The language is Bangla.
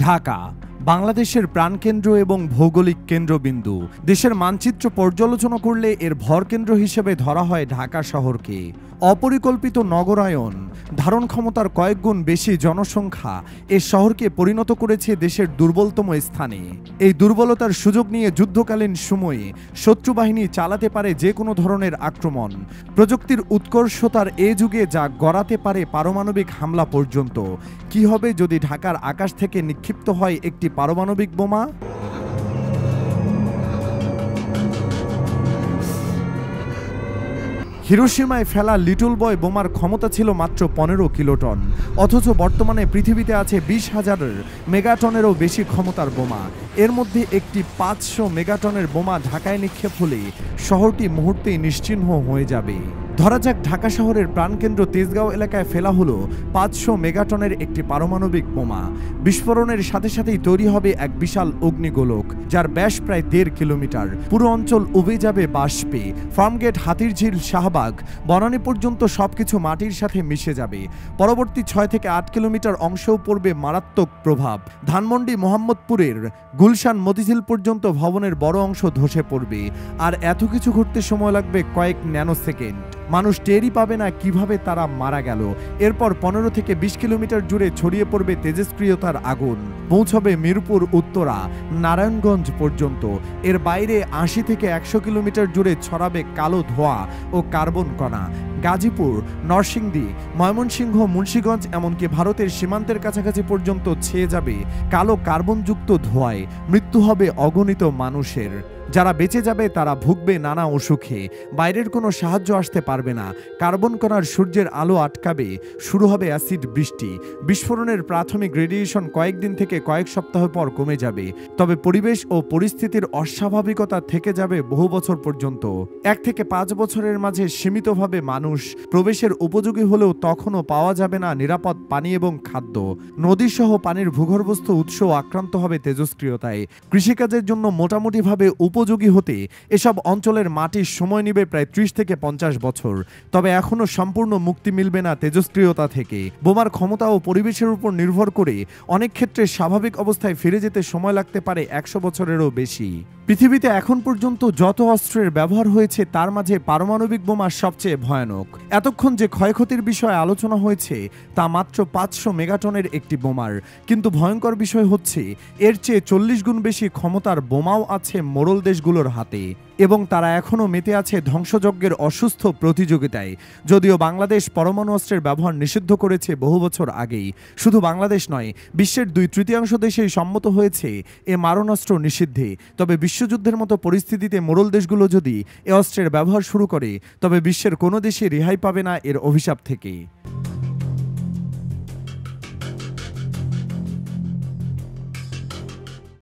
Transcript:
ঢাকা বাংলাদেশের প্রাণকেন্দ্র এবং ভৌগোলিক কেন্দ্রবিন্দু। দেশের মানচিত্র পর্যালোচনা করলে এর ভরকেন্দ্র হিসেবে ধরা হয় ঢাকা শহরকে। অপরিকল্পিত নগরায়ন, ধারণ ক্ষমতার কয়েক গুণ বেশি জনসংখ্যা এ শহরকে পরিণত করেছে দেশের দুর্বলতম স্থানে। এই দুর্বলতার সুযোগ নিয়ে যুদ্ধকালীন সময়ে শত্রু বাহিনী চালাতে পারে যে কোনো ধরনের আক্রমণ। প্রযুক্তির উৎকর্ষতার এ যুগে যা গড়াতে পারে পারমাণবিক হামলা পর্যন্ত। কি হবে যদি ঢাকার আকাশ থেকে নিক্ষিপ্ত হয় একটি পারমাণবিক বোমা? হিরোশিমায় ফেলা লিটল বয় বোমার ক্ষমতা ছিল মাত্র 15 কিলোটন, অথচ বর্তমানে পৃথিবীতে আছে 20,000 মেগাটনেরও বেশি ক্ষমতার বোমা। এর মধ্যে একটি 500 মেগাটনের বোমা ঢাকায় নিক্ষেপ হলে শহরটি মুহূর্তেই নিশ্চিহ্ন হয়ে যাবে। ধরা যাক ঢাকা শহরের প্রাণকেন্দ্র তেজগাঁও এলাকায় ফেলা হলো 500 মেগাটনের একটি পারমাণবিক বোমা। বিস্ফোরণের সাথে সাথেই তৈরি হবে এক বিশাল অগ্নিগোলক, যার ব্যাস প্রায় 1.5 কিলোমিটার। পুরো অঞ্চল উবে যাবে বাষ্পে। ফার্মগেট, হাতিরঝিল, শাহবাগ, বনানী পর্যন্ত সবকিছু মাটির সাথে মিশে যাবে। পরবর্তী 6 থেকে 8 কিলোমিটার অংশেও পড়বে মারাত্মক প্রভাব। ধানমন্ডি, মোহাম্মদপুরের গুলশান, মতিঝিল পর্যন্ত ভবনের বড় অংশ ধসে পড়বে। আর এত কিছু ঘটতে সময় লাগবে কয়েক ন্যানো সেকেন্ড। মানুষ টেরই পাবে না কিভাবে তারা মারা গেল। এরপর 15 থেকে 20 কিলোমিটার জুড়ে ছড়িয়ে পড়বে তেজস্ক্রিয়তার আগুন, পৌঁছবে মিরপুর, উত্তরা, নারায়ণগঞ্জ পর্যন্ত। এর বাইরে 80 থেকে 100 কিলোমিটার জুড়ে ছড়াবে কালো ধোঁয়া ও কার্বন কণা। গাজীপুর, নরসিংদী, ময়মনসিংহ, মুন্সিগঞ্জ, এমনকি ভারতের সীমান্তের কাছাকাছি পর্যন্ত ছেয়ে যাবে কালো কার্বনযুক্ত ধোঁয়ায়। মৃত্যু হবে অগণিত মানুষের। যারা বেঁচে যাবে তারা ভুগবে নানা অসুখে। বাইরের কোনো সাহায্য আসতে পারবে না। কার্বন কণার সূর্যের আলো আটকাবে। শুরু হবে অ্যাসিড বৃষ্টি। বিস্ফোরণের প্রাথমিক রেডিয়েশন কয়েকদিন থেকে কয়েক সপ্তাহ পর কমে যাবে। তবে পরিবেশ ও পরিস্থিতির অস্বাভাবিকতা থেকে যাবে বহু বছর পর্যন্ত। 1 থেকে 5 বছরের মাঝে সীমিতভাবে মানুষ প্রবেশের উপযোগী হলেও তখনও পাওয়া যাবে না নিরাপদ পানি এবং খাদ্য। নদীসহ পানির ভূগর্ভস্থ উৎস আক্রান্ত হবে তেজস্ক্রিয়তায়। কৃষিকাজের জন্য মোটামুটিভাবে উপযোগী হতে এসব অঞ্চলের মাটির সময় নেবে প্রায় 30 থেকে 50 বছর। তবে এখনও সম্পূর্ণ মুক্তি মিলবে না তেজস্ক্রিয়তা থেকে। বোমার ক্ষমতা ও পরিবেশের উপর নির্ভর করে অনেক ক্ষেত্রে স্বাভাবিক অবস্থায় ফিরে যেতে সময় লাগতে পারে 100 বছরেরও বেশি। পৃথিবীতে এখন পর্যন্ত যত অস্ত্রের ব্যবহার হয়েছে তার মাঝে পারমাণবিক বোমা সবচেয়ে ভয়ানক। এতক্ষণ যে ক্ষয়ক্ষতির বিষয়ে আলোচনা হয়েছে তা মাত্র 500 মেগাটনের একটি বোমার। কিন্তু ভয়ঙ্কর বিষয় হচ্ছে এর চেয়ে 40 গুণ বেশি ক্ষমতার বোমাও আছে মোড়ল দেশগুলোর হাতে, এবং তারা এখনও মেতে আছে ধ্বংসযজ্ঞের অসুস্থ প্রতিযোগিতায়। যদিও বাংলাদেশ পরমাণু অস্ত্রের ব্যবহার নিষিদ্ধ করেছে বহু বছর আগেই। শুধু বাংলাদেশ নয়, বিশ্বের 2/3 দেশেই সম্মত হয়েছে এ মারণাস্ত্র নিষিদ্ধে। তবে বিশ্বযুদ্ধের মতো পরিস্থিতিতে মোড়ল দেশগুলো যদি এ অস্ত্রের ব্যবহার শুরু করে তবে বিশ্বের কোনো দেশই রেহাই পাবে না এর অভিশাপ থেকে।